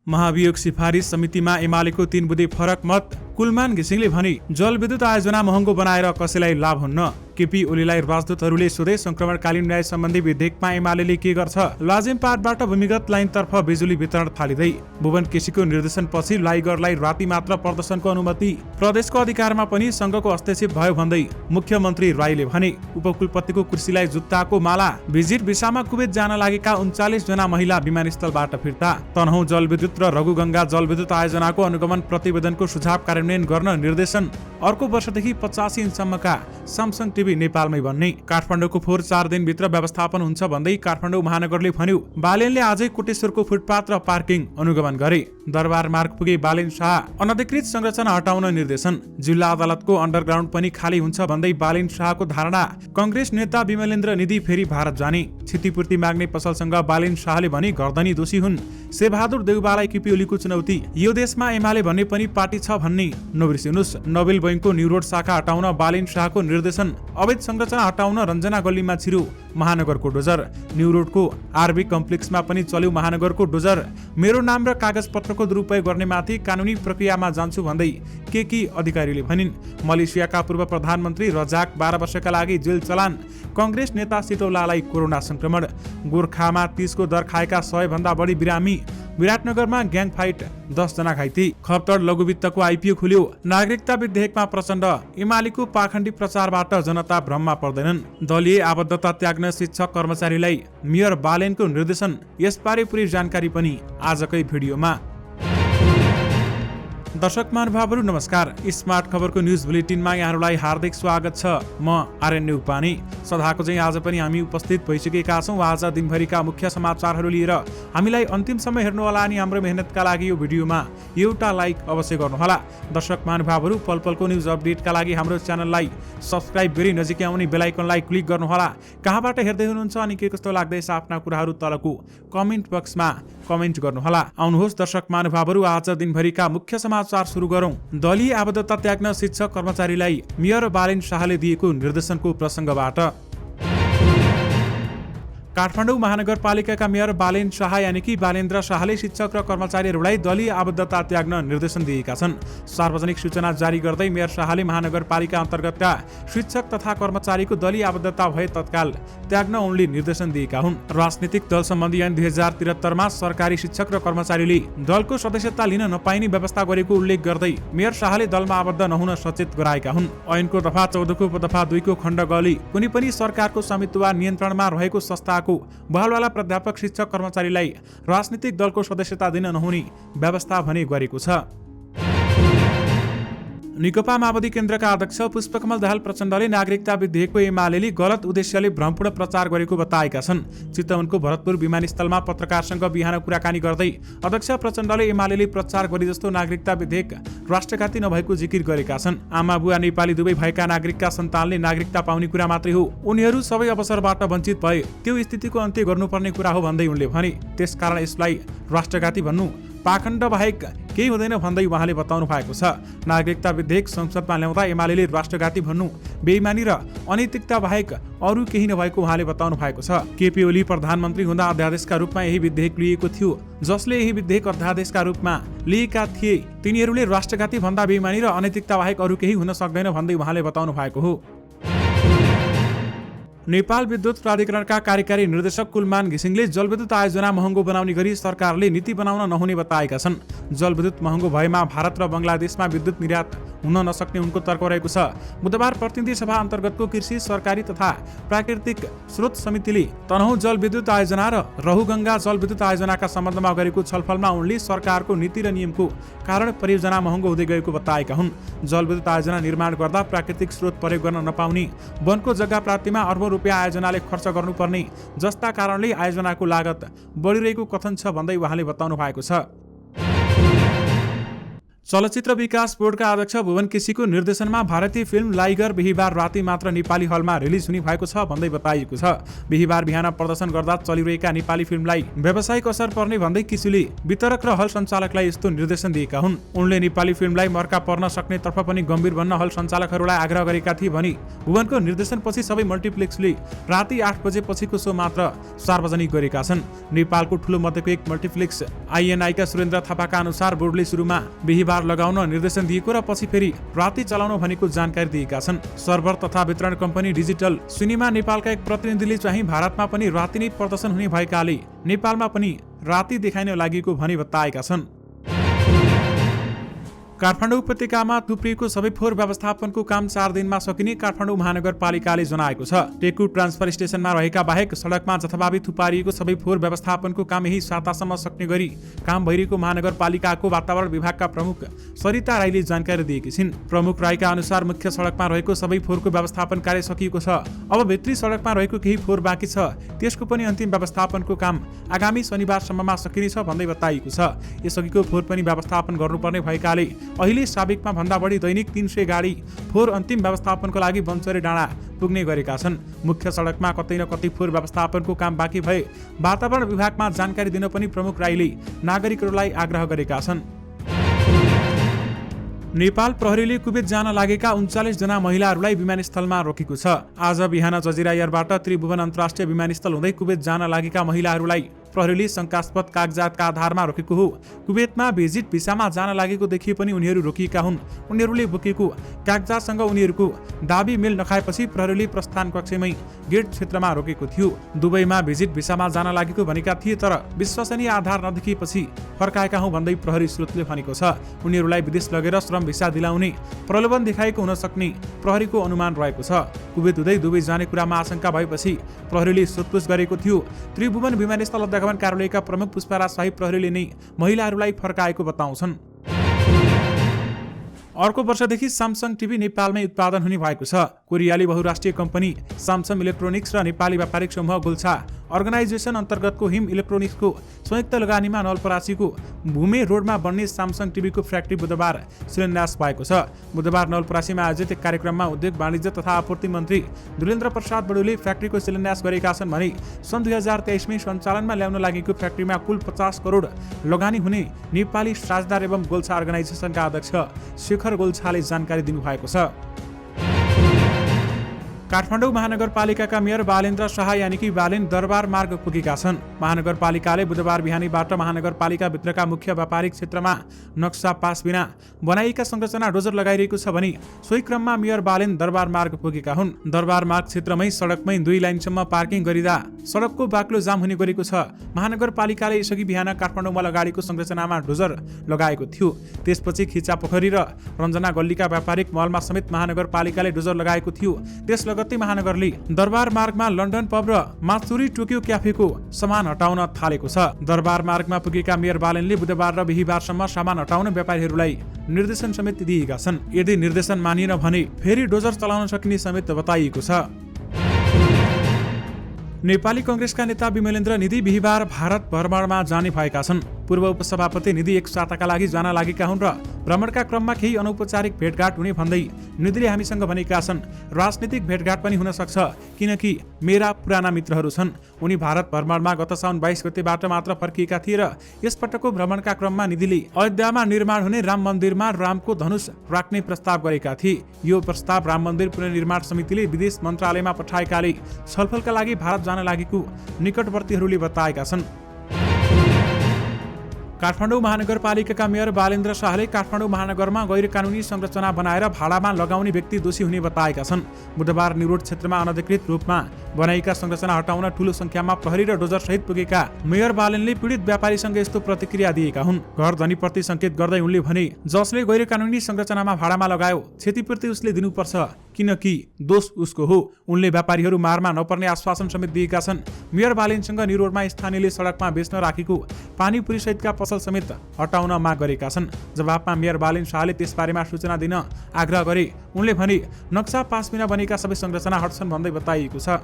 महाभियोग सिफारिस समितिमा एमालेको 3 बुँदे फरक मत। कुलमान घिसिङले भने जलविद्युत आयोजना महँगो बनाएर कसैलाई लाभ हुन्न। केपी ओलीलाई राजदूतहरूले सोधे संक्रमणकालीन न्याय सम्बन्धी विधेयकमा एमालेले के गर्छ। लाजिमपाटबाट भूमिगत लाइनतर्फ बिजुली वितरण थालिँदै। भुवन केसीको निर्देशनपछि लाइगरलाई राति मात्र प्रदर्शनको अनुमति। प्रदेशको अधिकारमा पनि संघको हस्तक्षेप भयो भन्दै मुख्यमन्त्री राईले भने उपकुलपतिको कुर्सीलाई जुत्ताको माला। भिजिट भिसामा कुवेत जान लागेका 39 जना महिला विमानस्थलबाट फिर्ता। तनहुँ जलविद्युत र रघुगंगा जलविद्युत आयोजनाको अनुगमन प्रतिवेदनको सुझाव कार्यान्वयन गर्न निर्देशन। अर्को वर्षदेखि 85 इन्चसम्मका स्यामसङ टिभी नेपालमै बन्ने। काठमाडौँको फोहोर 4 दिनभित्र व्यवस्थापन हुन्छ भन्दै काठमाडौँ महानगरले भन्यो। बालेनले आजै कोटेश्वरको फुटपाथ र पार्किङ अनुगमन गरे। दरबार मार्ग पुगे बालेन शाह। अनधिकृत संरचना हटाउन निर्देशन। जिल्ला अदालतको अन्डरग्राउन्ड पनि खाली हुन्छ भन्दै बालेन शाहको धारणा। कंग्रेस नेता विमलेन्द्र निधि फेरि भारत जाने। क्षतिपूर्ति माग्ने पसलसँग बालेन शाहले भने गर्दनी दोषी हुन्। शेरबहादुर देउबालाई केपी ओलीको चुनौती। यो देशमा एमाले भन्ने पनि पार्टी छ भन्ने नबिर्सिनुस्। नोबेल बैंकको न्यू रोड शाखा हटाउन बालेन शाहको निर्देशन। अवैध संरचना हटाउन रञ्जना गल्लीमा छिरो महानगरको डोजर। न्यू रोडको आरबी कम्प्लेक्समा पनि चल्यो महानगरको डोजर। मेरो नाम र कागज पत्रको दुरुपयोग गर्नेमाथि कानुनी प्रक्रियामा जान्छु भन्दै केकी अधिकारीले भनिन्। मलेसियाका पूर्व प्रधानमन्त्री रजाक 12 वर्षका लागि जेल चलान। कंग्रेस नेता सिटौलालाई कोरोना संक्रमण। गोर्खामा 30 को दर खाएका 100 भन्दा बढी बिरामी। विराटनगरमा ग्याङ फाइट 10 जना घाइते। खप्तड लघुवित्तको आइपिओ खुल्यो। नागरिकता विधेयकमा प्रचण्ड। एमालेको पाखण्डी प्रचारबाट जनता भ्रममा पर्दैनन्। दलीय आबद्धता त्याग्न शिक्षक कर्मचारीलाई मेयर बालेनको निर्देशन। यसबारे पूरै जानकारी पनि आजकै भिडियोमा। दर्शक महानुभावहरू नमस्कार। स्मार्ट खबरको न्युज बुलेटिनमा यहाँहरूलाई हार्दिक स्वागत छ। म आर्यन उपाने। सदाको चाहिँ आज पनि हामी उपस्थित भइसकेका छौँ। आज दिनभरिका मुख्य समाचारहरू लिएर हामीलाई अन्तिमसम्म हेर्नुहोला अनि हाम्रो मेहनतका लागि यो भिडियोमा एउटा लाइक अवश्य गर्नुहोला। दर्शक महानुभावहरू पल पलको न्युज अपडेटका लागि हाम्रो च्यानललाई सब्स्क्राइब गरी नजिकै आउने बेल आइकनलाई क्लिक गर्नुहोला। कहाँबाट हेर्दै हुनुहुन्छ अनि के कस्तो लाग्दैछ आफ्ना कुराहरू तलको कमेन्ट बक्समा कमेन्ट गर्नुहोला। आउनुहोस् दर्शक महानुभावहरू आज दिनभरिका मुख्य समाचार सुरु गरौं। दलीय आबद्धता त्याग्न शिक्षक कर्मचारीलाई मेयर बालेन शाहले दिएको निर्देशनको प्रसङ्गबाट। काठमाडौँ महानगरपालिकाका मेयर बालेन शाह यानि कि बालेन्द्र शाहले शिक्षक र कर्मचारीहरूलाई दलीय आबद्धता त्याग्न निर्देशन दिएका छन्। सार्वजनिक सूचना जारी गर्दै मेयर शाहले महानगरपालिका अन्तर्गतका शिक्षक तथा कर्मचारीको दलीय आबद्धता भए तत्काल त्याग्न उनले निर्देशन दिएका हुन्। राजनीतिक दल सम्बन्धी ऐन 2073 मा सरकारी शिक्षक र कर्मचारीले दलको सदस्यता लिन नपाइने व्यवस्था गरेको उल्लेख गर्दै मेयर शाहले दलमा आबद्ध नहुन सचेत गराएका हुन्। ऐनको दफा 14 को उपदफा 2 को खण्ड गले कुनै पनि सरकारको स्वामित्व वा नियन्त्रणमा रहेको संस्थाको बहलवाला प्राध्यापक शिक्षक कर्मचारीलाई राजनीतिक दलको सदस्यता दिन नहुने व्यवस्था भने गरेको छ। नेकपा माओवादी केन्द्रका अध्यक्ष पुष्पकमल दाहाल प्रचण्डले नागरिकता विधेयकको एमालेले गलत उद्देश्यले भ्रमपूर्ण प्रचार गरेको बताएका छन्। चितवनको भरतपुर विमानस्थलमा पत्रकारसँग बिहान कुराकानी गर्दै अध्यक्ष प्रचण्डले एमालेले प्रचार गरे जस्तो नागरिकता विधेयक राष्ट्रघाती नभएको जिकिर गरेका छन्। आमा बुवा नेपाली दुवै भएका नागरिकका सन्तानले नागरिकता पाउने कुरा मात्रै हो। उनीहरू सबै अवसरबाट वञ्चित भए त्यो स्थितिको अन्त्य गर्नुपर्ने कुरा हो भन्दै उनले भने त्यसकारण यसलाई राष्ट्रघाती भन्नु पाखण्ड बाहेक केही हुँदैन भन्दै उहाँले बताउनु भएको छ। नागरिकता विधेयक संसदमा ल्याउँदा एमालेले राष्ट्रघाती भन्नु बेइमानी र अनैतिकता बाहेक अरू केही नभएको उहाँले बताउनु भएको छ। केपी ओली प्रधानमन्त्री हुँदा अध्यादेशका रूपमा यही विधेयक लिएको थियो। जसले यही विधेयक अध्यादेशका रूपमा लिएका थिए तिनीहरूले राष्ट्रघाती भन्दा बेइमानी र अनैतिकता बाहेक अरू केही हुन सक्दैन भन्दै उहाँले बताउनु भएको हो। नेपाल विद्युत प्राधिकरणका कार्यकारी निर्देशक कुलमान घिसिङले जलविद्युत आयोजना महँगो बनाउने गरी सरकारले नीति बनाउन नहुने बताएका छन्। जलविद्युत महँगो भएमा भारत र बंगलादेशमा विद्युत निर्यात हुन नसक्ने उनको तर्क रहेको छ। बुधबार प्रतिनिधि सभा अन्तर्गतको कृषि सरकारी तथा प्राकृतिक स्रोत समितिले तनहुँ जलविद्युत आयोजना र रघुगंगा जलविद्युत आयोजनाका सम्बन्धमा गरेको छलफलमा उनले सरकारको नीति र नियमको कारण परियोजना महँगो हुँदै गएको बताएका हुन्। जलविद्युत आयोजना निर्माण गर्दा प्राकृतिक स्रोत प्रयोग गर्न नपाउने, वनको जग्गा प्राप्तिमा अर्बौं रुपियाँ आयोजनाले खर्च गर्नुपर्ने जस्ता कारणले आयोजनाको लागत बढिरहेको कथन छ भन्दै उहाँले बताउनु भएको छ। चलचित्र विकास बोर्डका अध्यक्ष भुवन केसीको निर्देशनमा भारतीय फिल्म लाइगर बिहीबार राति मात्र नेपाली हलमा रिलिज हुने भएको छ भन्दै बताइएको छ। बिहीबार बिहान प्रदर्शन गर्दा चलिरहेका नेपाली फिल्मलाई व्यावसायिक असर पर्ने भन्दै केसीले वितरक र हल सञ्चालकलाई यस्तो निर्देशन दिएका हुन्। उनले नेपाली फिल्मलाई मर्का पर्न सक्ने तर्फ पनि गम्भीर बन्न हल सञ्चालकहरूलाई आग्रह गरेका थिए भनी भुवनको निर्देशनपछि सबै मल्टिप्लेक्सले राति 8 बजेपछिको शो मात्र सार्वजनिक गरेका छन्। नेपालको ठूलो मध्येको एक मल्टिप्लेक्स आइएनआईका सुरेन्द्र थापाका अनुसार बोर्डले सुरुमा बिहीबार लगाउन निर्देशन दिएको र पछि फेरि राति चलाउन भनेको जानकारी दिएका छन्। सर्भर तथा वितरण कम्पनी डिजिटल सिनेमा नेपालका एक प्रतिनिधिले चाहिँ भारतमा पनि राति नै प्रदर्शन हुने भएकाले नेपालमा पनि राति देखाइन लागेको भनी बताएका छन्। काठमाडौँ उपत्यकामा थुप्रिएको सबै फोहोर व्यवस्थापनको काम 4 दिनमा सकिने काठमाडौँ महानगरपालिकाले जनाएको छ। टेकु ट्रान्सफर स्टेशनमा रहेका बाहेक सडकमा जथाभावी थुपारिएको सबै फोहोर व्यवस्थापनको काम यही सातासम्म सक्ने गरी काम भइरहेको महानगरपालिकाको वातावरण विभागका प्रमुख सरिता राईले जानकारी दिएकी छिन्। प्रमुख राईका अनुसार मुख्य सडकमा रहेको सबै फोहोरको व्यवस्थापन कार्य सकिएको छ। अब भित्री सडकमा रहेको केही फोहोर बाँकी छ, त्यसको पनि अन्तिम व्यवस्थापनको काम आगामी शनिबारसम्ममा सकिनेछ भन्दै बताइएको छ। यसअघिको फोहोर पनि व्यवस्थापन गर्नुपर्ने भएकाले अहिले साबिकमा भन्दा बढी दैनिक 300 गाडी फोहोर अन्तिम व्यवस्थापनको लागि बन्चरे डाँडा पुग्ने गरेका छन्। मुख्य सडकमा कतै न कतै फोहोर व्यवस्थापनको काम बाँकी भए वातावरण विभागमा जानकारी दिन पनि प्रमुख राईले नागरिकहरूलाई आग्रह गरेका छन्। नेपाल प्रहरीले कुवेत जान लागेका 39 जना महिलाहरूलाई विमानस्थलमा रोकेको छ। आज बिहान जजिरा एयरबाट त्रिभुवन अन्तर्राष्ट्रिय विमानस्थल हुँदै कुवेत जान लागेका महिलाहरूलाई प्रहरीले शंकास्पद कागजातका आधारमा रोकेको हो। कुवेतमा भिजिट भिसामा जान लागेको देखिए पनि उनीहरू रोकिएका हुन्। उनीहरूले बोकेको कागजातसँग उनीहरूको दाबी मेल नखाएपछि प्रहरीले प्रस्थान कक्षमै गेट क्षेत्रमा रोकेको थियो। दुबईमा भिजिट भिसामा जान लागेको भनेका थिए, तर विश्वसनीय आधार नदेखिएपछि फर्काएका हुँ भन्दै प्रहरी स्रोतले भनेको छ। उनीहरूलाई विदेश लगेर श्रम भिसा दिलाउने प्रलोभन देखाएको हुन सक्ने प्रहरीको अनुमान रहेको छ। कुवेत हुँदै दुबई जाने कुरामा आशंका भएपछि प्रहरीले सोधपुछ गरेको थियो। त्रिभुवन विमानस्थल अध्यागमन कार्यालयका प्रमुख पुष्पराज शाही प्रहरीले नै महिलाहरूलाई फर्काएको बताउँछन्। अर्को वर्षदेखि स्यामसङ टिभी नेपालमै उत्पादन हुने भएको छ। कोरियाली बहुराष्ट्रिय कम्पनी स्यामसङ इलेक्ट्रोनिक्स र नेपाली व्यापारिक समूह गुल्छा अर्गनाइजेसन अन्तर्गतको हिम इलेक्ट्रोनिक्सको संयुक्त लगानीमा नवलपरासीको भूमे रोडमा बन्ने स्यामसङ टिभीको फ्याक्ट्री बुधबार शिलान्यास भएको छ। बुधबार नवलपरासीमा आयोजित एक कार्यक्रममा उद्योग वाणिज्य तथा आपूर्ति मन्त्री दुलेन्द्र प्रसाद बडुले फ्याक्ट्रीको शिलान्यास गरेका छन् भने सन् 2023मै सञ्चालनमा ल्याउन लागेको फ्याक्ट्रीमा कुल 50 करोड लगानी हुने नेपाली साझेदार एवं गोल्छा अर्गनाइजेसनका अध्यक्ष शेखर गोल्छाले जानकारी दिनुभएको छ। काठमाडौँ महानगरपालिकाका मेयर बालेन्द्र शाह यानि कि बालेन दरबार मार्ग पुगेका छन्। महानगरपालिकाले बुधबार बिहानीबाट महानगरपालिका भित्रका मुख्य व्यापारिक क्षेत्रमा नक्सा पास बिना बनाइएका संरचना डोजर लगाइरहेको छ भने सोही क्रममा मेयर बालेन दरबार मार्ग पुगेका हुन्। दरबार मार्ग क्षेत्रमै सडकमै 2 लाइनसम्म पार्किङ गरिँदा सडकको बाक्लो जाम हुने गरेको छ। महानगरपालिकाले यसअघि बिहान काठमाडौँमा लगाएको संरचनामा डोजर लगाएको थियो। त्यसपछि खिचा पोखरी र रञ्जना गल्लीका व्यापारिक मलमा समेत महानगरपालिकाले डोजर लगाएको थियो। त्यस लगत्तै महानगरले दरबार मार्गमा लन्डन पब र मात्सुरी टोकियो क्याफेको सामान हटाउन थालेको छ। दरबार मार्गमा पुगेका मेयर बालेनले बुधबार र बिहीबारसम्म सामान हटाउन व्यापारीहरूलाई निर्देशन समेत दिएका छन्। यदि निर्देशन मानिएन भने फेरि डोजर चलाउन सकिने समेत बताइएको छ। नेपाली कांग्रेसका नेता विमलेन्द्र निधि बिहीबार भारत भ्रमणमा जाने भएका छन्। पूर्व उपसभापति निधि एक साताका लागि जान लागेका हुन् र भ्रमणका क्रममा केही अनौपचारिक भेटघाट हुने भन्दै निधिले हामीसँग भनेका छन्। राजनीतिक भेटघाट पनि हुन सक्छ किनकि मेरा पुराना मित्रहरू छन्। उनी भारत भ्रमणमा गत साउन 22 गतेबाट मात्र फर्किएका थिए र यसपटकको भ्रमणका क्रममा निधिले अयोध्यामा निर्माण हुने राम मन्दिरमा रामको धनुष राख्ने प्रस्ताव गरेका थिए। यो प्रस्ताव राम मन्दिर पुनर्निर्माण समितिले विदेश मन्त्रालयमा पठाएकाले छलफलका लागि भारत जान लागेको निकटवर्तीहरूले बताएका छन्। काठमाडौँ महानगरपालिकाका मेयर बालेन्द्र शाहले काठमाडौँ महानगरमा गैर कानुनी संरचना बनाएर भाडामा लगाउने व्यक्ति दोषी हुने बताएका छन्। बुधबार निरोड क्षेत्रमा अनधिकृत रूपमा बनाएका संरचना हटाउन ठूलो संख्यामा प्रहरी र डोजर सहित पुगेका मेयर बालेनले पीडित व्यापारीसँग यस्तो प्रतिक्रिया दिएका हुन्। घर धनीप्रति संकेत गर्दै उनले भने, जसले गैर कानुनी संरचनामा भाडामा लगायो क्षतिपूर्ति उसले दिनुपर्छ किनकि दोष उसको हो। उनले व्यापारीहरू मारमा नपर्ने आश्वासन समेत दिएका छन्। मेयर बालेनसँग निरोडमा स्थानीयले सडकमा बेच्न राखेको पानीपुरी सहितका पसल समेत हटाउन माग गरेका छन्। जवाफमा मेयर बालेन शाहले त्यसबारेमा सूचना दिन आग्रह गरे। उनले भने, नक्सा पास बिना बनेका सबै संरचना हट्छन् भन्दै बताइएको छ।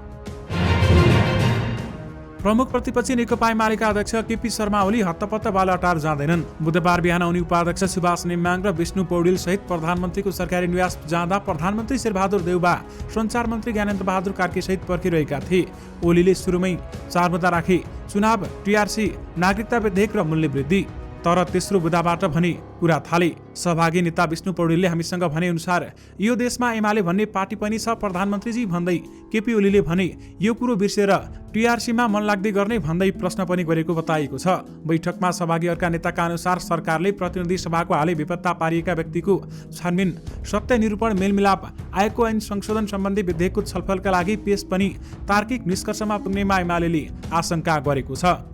प्रमुख प्रतिपक्षी नेकपा एमालेका अध्यक्ष केपी शर्मा ओली हत्तपत्त बालुवाटार जाँदैनन्। बुधबार बिहान उनी उपाध्यक्ष सुभाष नेमाङ र विष्णु पौडेल सहित प्रधानमन्त्रीको सरकारी निवास जाँदा प्रधानमन्त्री शेरबहादुर देउबा, सञ्चार मन्त्री ज्ञानेन्द्र बहादुर कार्की सहित पर्खिरहेका थिए। ओलीले सुरुमै 4 मुद्दा राखे: चुनाव, टीआरसी, नागरिकता विधेयक र मूल्य वृद्धि। तर तेस्रो बुदाबाट भने कुरा थाले। सहभागी नेता विष्णु पौडेलले हामीसँग भने अनुसार यो देशमा एमाले भन्ने पार्टी पनि छ प्रधानमन्त्रीजी भन्दै केपी ओलीले भने यो कुरो बिर्सेर टीआरसीमा मन लाग्दै गर्ने भन्दै प्रश्न पनि गरेको बताइएको छ। बैठकमा सहभागीहरूका नेताका अनुसार सरकारले प्रतिनिधि सभाको हालै बेपत्ता पारिएका व्यक्तिको छानबिन, सत्य निरूपण, मेलमिलाप, आएको ऐन संशोधन सम्बन्धी विधेयकको छलफलका लागि पेश पनि तार्किक निष्कर्षमा पुग्नेमा एमालेले आशंका गरेको छ।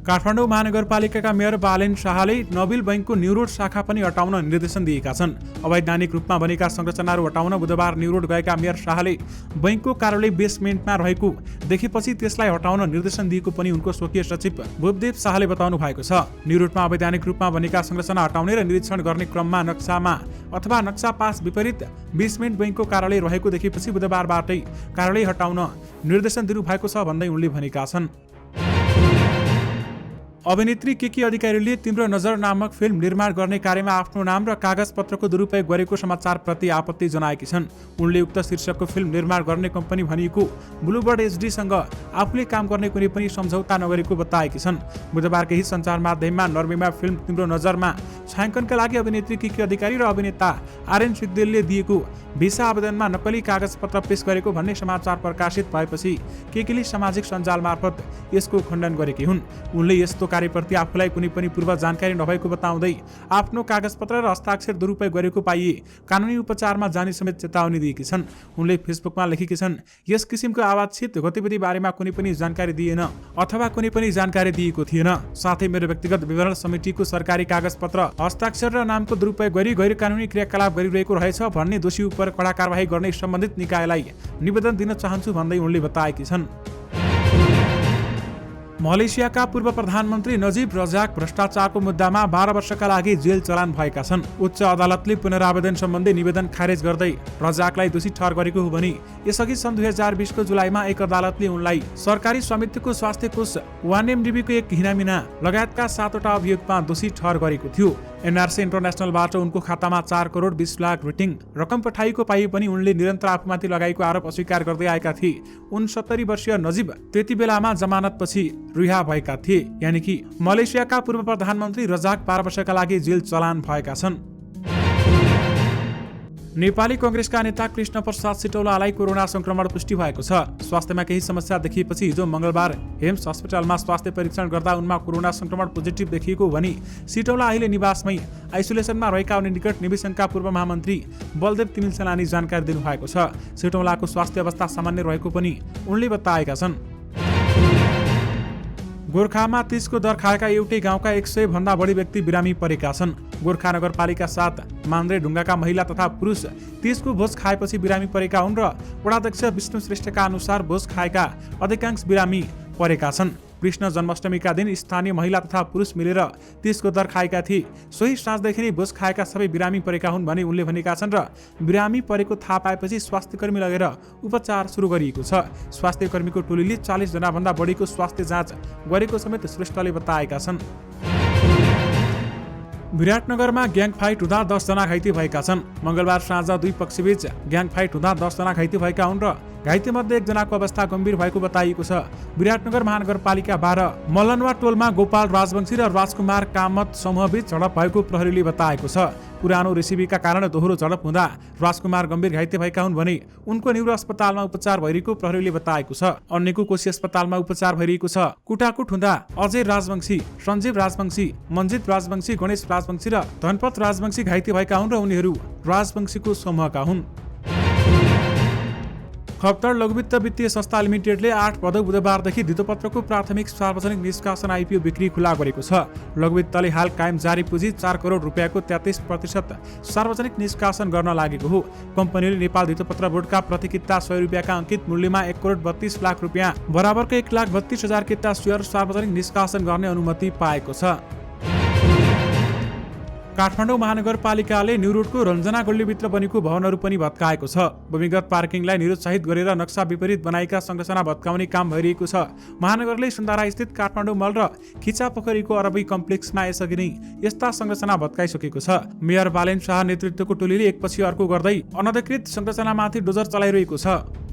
काठमाडौँ महानगरपालिकाका मेयर बालेन शाहले नोबेल बैंकको न्यू रोड शाखा पनि हटाउन निर्देशन दिएका छन्। अवैधानिक रूपमा बनेका संरचनाहरू हटाउन बुधबार न्यू रोड गएका मेयर शाहले बैंकको कार्यालय बेसमेन्टमा रहेको देखेपछि त्यसलाई हटाउन निर्देशन दिएको पनि उनको स्वकीय सचिव भूपदेव शाहले बताउनु भएको छ। न्यू रोडमा अवैधानिक रूपमा बनेका संरचना हटाउने र निरीक्षण गर्ने क्रममा नक्सामा अथवा नक्सा पास विपरीत बेसमेन्ट बैंकको कार्यालय रहेको देखेपछि बुधबारबाटै कार्यालय हटाउन निर्देशन दिनुभएको छ भन्दै उनले भनेका छन्। अभिनेत्री केकी अधिकारीले तिम्रो नजर नामक फिल्म निर्माण गर्ने कार्यमा आफ्नो नाम र कागजपत्रको दुरुपयोग गरेको समाचारप्रति आपत्ति जनाएकी छन्। उनले उक्त शीर्षकको फिल्म निर्माण गर्ने कम्पनी भनिएको ब्लूबर्ड एचडीसँग आफूले काम गर्ने कुनै पनि सम्झौता नगरेको बताएकी छन्। बुधबार केही सञ्चार माध्यममा नर्वेमा फिल्म तिम्रो नजरमा छायाङ्कनका लागि अभिनेत्री केकी अधिकारी र अभिनेता आर्यन सिग्देलले दिएको भिसा आवेदनमा नक्कली कागजपत्र पेश गरेको भन्ने समाचार प्रकाशित भएपछि केकीले सामाजिक सञ्जाल मार्फत यसको खण्डन गरेकी हुन्। उनले यस्तो कार्यप्रति आफूलाई कुनै पनि पूर्व जानकारी नभएको बताउँदै आफ्नो कागजपत्र र हस्ताक्षर दुरुपयोग गरेको पाइए कानुनी उपचारमा जाने समेत चेतावनी दिएकी छन्। उनले फेसबुकमा लेखेकी छन्, यस किसिमको आवाजक्षित गतिविधि बारेमा कुनै पनि जानकारी दिएन अथवा कुनै पनि जानकारी दिएको थिएन। साथै मेरो व्यक्तिगत विवरण समितिको सरकारी कागजपत्र, हस्ताक्षर र नामको दुरुपयोग गरी गैर कानुनी क्रियाकलाप गरिरहेको रहेछ भन्ने दोषी उपर कडा कारबाही गर्ने सम्बन्धित निकायलाई निवेदन दिन चाहन्छु भन्दै उनले बताएकी छन्। मलेसियाका पूर्व प्रधानमन्त्री नजीब रजाक भ्रष्टाचारको मुद्दामा 12 वर्षका लागि जेल चलान भएका छन्। उच्च अदालतले पुनरावेदन सम्बन्धी निवेदन खारेज गर्दै रजाकलाई दोषी ठहर गरेको हो भने यसअघि सन् 2020 को जुलाईमा एक अदालतले उनलाई सरकारी स्वामित्वको स्वास्थ्य कोष 1MDB को एक हिनामिना लगायतका 7वटा अभियोगमा दोषी ठहर गरेको थियो। एनआरसी इन्टरनेसनलबाट उनको खातामा 4 करोड 20 लाख रेटिङ रकम पठाएको पाए पनि उनले निरन्तर आफूमाथि लगाएको आरोप अस्वीकार गर्दै आएका थिए। 69 वर्षीय नजीब त्यति बेलामा जमानतपछि रिहा भएका थिए। यानि कि मलेसियाका पूर्व प्रधानमन्त्री रजाक 12 वर्षका लागि जेल चलान भएका छन्। नेपाली कांग्रेसका नेता कृष्ण प्रसाद सिटौलालाई कोरोना संक्रमण पुष्टि भएको छ। स्वास्थ्यमा केही समस्या देखिएपछि हिजो मंगलबार हेम्स अस्पतालमा स्वास्थ्य परीक्षण गर्दा उनमा कोरोना संक्रमण पोजिटिभ देखिएको भनी सिटौला अहिले निवासमै आइसोलेसनमा रहेका उनी निकट निवेशनका पूर्व महामन्त्री बलदेव तिमिल सेनानी जानकारी दिनुभएको छ। सिटौलाको स्वास्थ्य अवस्था सामान्य रहेको पनि उनले बताएका छन्। गोर्खामा 30 को दर खाएका एउटै गाउँका 100 भन्दा बढी व्यक्ति बिरामी परेका छन्। गोर्खा नगरपालिका 7 मान्द्रे ढुङ्गाका महिला तथा पुरुष 30 को भोज खाएपछि बिरामी परेका हुन् र वडाध्यक्ष विष्णु श्रेष्ठका अनुसार भोज खाएका अधिकांश बिरामी परेका छन्। कृष्ण जन्माष्टमीका दिन स्थानीय महिला तथा पुरुष मिलेर 30 को दर खाएका थिए। सोही साँझदेखि नै भोज खाएका सबै बिरामी परेका हुन् भने उनले भनेका छन् र बिरामी परेको थाहा पाएपछि स्वास्थ्यकर्मी लगेर उपचार सुरु गरिएको छ। स्वास्थ्यकर्मीको टोलीले 40 जना भन्दा बढीको स्वास्थ्य जाँच गरेको समेत श्रेष्ठले बताएका छन्। विराटनगरमा ग्याङ फाइट हुँदा 10 जना घाइते भएका छन्। मंगलबार साँझ दुई पक्षबीच ग्याङ फाइट हुँदा 10 जना घाइते भएका हुन् र घाइते मध्ये 1 जनाको अवस्था गम्भीर भएको बताइएको छ। विराटनगर महानगरपालिका 12 मलनवा टोलमा गोपाल राजवंशी र राजकुमार कामत समूहबीच झडप भएको प्रहरीले बताएको छ। पुरानो रेसिपीका कारण दोहोरो झडप हुँदा राजकुमार गम्भीर घाइते भएका हुन् भने उनको न्युरो अस्पतालमा उपचार भइरहेको प्रहरीले बताएको छ। अन्यको कोशी अस्पतालमा उपचार भइरहेको छ। कुटाकुट हुँदा अजय राजवंशी, सञ्जीव राजवंशी, मन्जित राजवंशी, गणेश राजवंशी र धनपत राजवंशी घाइते भएका हुन् र उनीहरू राजवंशीको समूहका हुन्। खप्तर लघुवित्त वित्तीय संस्था लिमिटेडले 8 पदौ बुधबारदेखि धितोपत्रको प्राथमिक सार्वजनिक निष्कासन आइपिओ बिक्री खुला गरेको छ। लघुवित्तले हाल कायम जारी पुँजी 4 करोड रुपियाँको 33% सार्वजनिक निष्कासन गर्न लागेको हो। कम्पनीले नेपाल धितोपत्र बोर्डका प्रति किता 100 रुपियाँका अंकित मूल्यमा 1 करोड 32 लाख रुपियाँ बराबरको 1,32,000 किता सेयर सार्वजनिक निष्कासन गर्ने अनुमति पाएको छ। काठमाडौँ महानगरपालिकाले न्यू रोडको रञ्जना गल्लीभित्र बनेको भवनहरू पनि भत्काएको छ। भूमिगत पार्किङलाई निरुत्साहित गरेर नक्सा विपरीत बनाएका संरचना भत्काउने काम भइरहेको छ। महानगरले सुन्दारा स्थित काठमाडौँ मल र खिचा पोखरीको अरबी कम्प्लेक्समा यसअघि नै यस्ता संरचना भत्काइसकेको छ। मेयर बालेन शाह नेतृत्वको टोलीले एकपछि अर्को गर्दै अनधिकृत संरचनामाथि डोजर चलाइरहेको छ।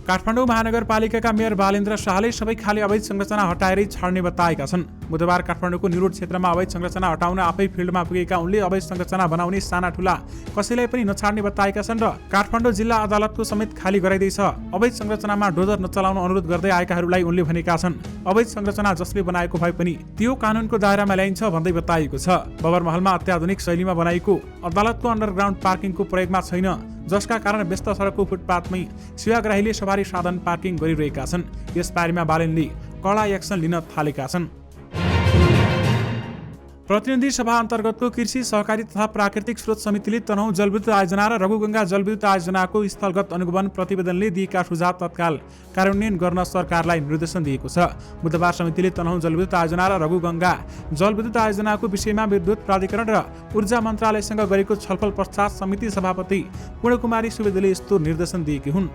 काठमाडौँ महानगरपालिकाका मेयर बालेन्द्र शाहले सबै खाली अवैध संरचना हटाएरै छाड्ने बताएका छन्। बुधबार काठमाडौँको न्यू रोड क्षेत्रमा अवैध संरचना हटाउन आफै फिल्डमा पुगेका उनले अवैध संरचना बनाउने साना ठुला कसैलाई पनि नछाड्ने बताएका छन् र काठमाडौँ जिल्ला अदालतको समेत खाली गराइँदैछ। अवैध संरचनामा डोजर नचलाउन अनुरोध गर्दै आएकाहरूलाई उनले भनेका छन् अवैध संरचना जसले बनाएको भए पनि त्यो कानुनको दायरामा ल्याइन्छ भन्दै बताइएको छ। बबर महलमा अत्याधुनिक शैलीमा बनाइएको अदालतको अन्डरग्राउन्ड पार्किङको प्रयोगमा छैन, जसका कारण व्यस्त सडकको फुटपाथमै सेवाग्राहीले सवारी साधन पार्किङ गरिरहेका छन्। यस बारेमा बालेनले कडा एक्सन लिन थालेका छन्। प्रतिनिधि सभा अन्तर्गतको कृषि सहकारी तथा प्राकृतिक स्रोत समितिले तनहुँ जलविद्युत आयोजना र रघुगङ्गा जलविद्युत आयोजनाको स्थलगत अनुगमन प्रतिवेदनले दिएका सुझाव तत्काल कार्यान्वयन गर्न सरकारलाई निर्देशन दिएको छ। बुधबार समितिले तनहुँ जलविद्युत आयोजना र रघुगङ्गा जलविद्युत आयोजनाको विषयमा विद्युत प्राधिकरण र ऊर्जा मन्त्रालयसँग गरेको छलफल पश्चात समिति सभापति पूर्णकुमारी सुवेदीले यस्तो निर्देशन दिएकी हुन्।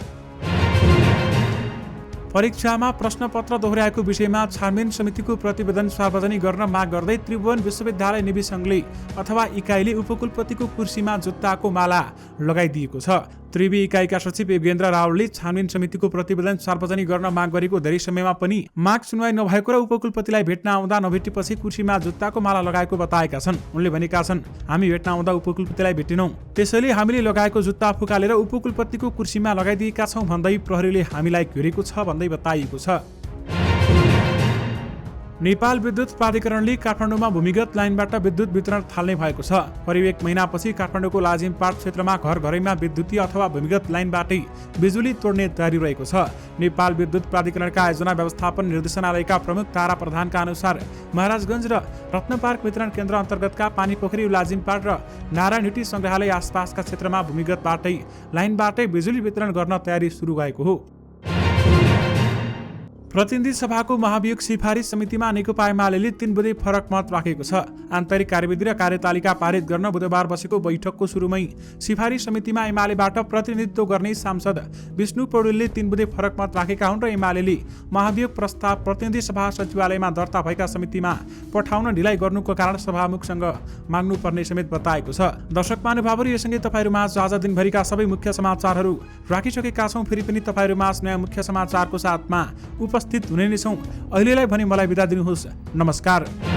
परीक्षामा प्रश्नपत्र दोहोर्याएको विषयमा छानबिन समितिको प्रतिवेदन सार्वजनिक गर्न माग गर्दै त्रिभुवन विश्वविद्यालय निवी सङ्घले अथवा इकाइले उपकुलपतिको कुर्सीमा जुत्ताको माला लगाइदिएको छ। त्रिवी इकाइका सचिव योगेन्द्र रावलले छानबिन समितिको प्रतिवेदन सार्वजनिक गर्न माग गरेको धेरै समयमा पनि माग सुनवाई नभएको र उपकुलपतिलाई भेट्न आउँदा नभेटेपछि कुर्सीमा जुत्ताको माला लगाएको बताएका छन्। उनले भनेका छन् हामी भेट्न आउँदा उपकुलपतिलाई भेटेनौं, त्यसैले हामीले लगाएको जुत्ता फुकालेर उपकुलपतिको कुर्सीमा लगाइदिएका छौं भन्दै प्रहरीले हामीलाई घेरेको छ भन्दै बताइएको छ। नेपाल विद्युत प्राधिकरणले काठमाडौँमा भूमिगत लाइनबाट विद्युत वितरण थाल्ने भएको छ। करिब 1 महिनापछि काठमाडौँको लाजिमपाट क्षेत्रमा घर घरैमा विद्युतीय अथवा भूमिगत लाइनबाटै बिजुली तोड्ने तयारी रहेको छ। नेपाल विद्युत प्राधिकरणका आयोजना व्यवस्थापन निर्देशनालयका प्रमुख तारा प्रधानका अनुसार महाराजगञ्ज र रत्नपार्क वितरण केन्द्र अन्तर्गतका पानीपोखरी, लाजिमपाट र नारायणहिटी संग्रहालय आसपासका क्षेत्रमा भूमिगतबाटै लाइनबाटै बिजुली वितरण गर्न तयारी सुरु भएको हो। प्रतिनिधि सभाको महाभियोग सिफारिस समितिमा नेकपा एमाले 3 बुँदे फरक मत राखेको छ। आन्तरिक कार्यविधि र कार्यतालिका पारित गर्न बुधबार बसेको बैठकको सुरुमै सिफारिस समितिमा एमालेबाट प्रतिनिधित्व गर्ने सांसद विष्णु पौडेलले 3 बुँदे फरक मत राखेका हुन् र एमाले महाभियोग प्रस्ताव प्रतिनिधि सभा सचिवालयमा दर्ता भएका समितिमा पठाउन ढिलाइ गर्नुको कारण सभामुखसँग माग्नुपर्ने समेत बताएको छ। दर्शक महानुभावहरू, यससँगै तपाईँहरूमा आज दिनभरिका सबै मुख्य समाचारहरू राखिसकेका छौँ। फेरि पनि तपाईँहरूमा नयाँ मुख्य समाचारको साथमा उपस्थित हुने नै छौँ। अहिलेलाई भने मलाई बिदा दिनुहोस्। नमस्कार।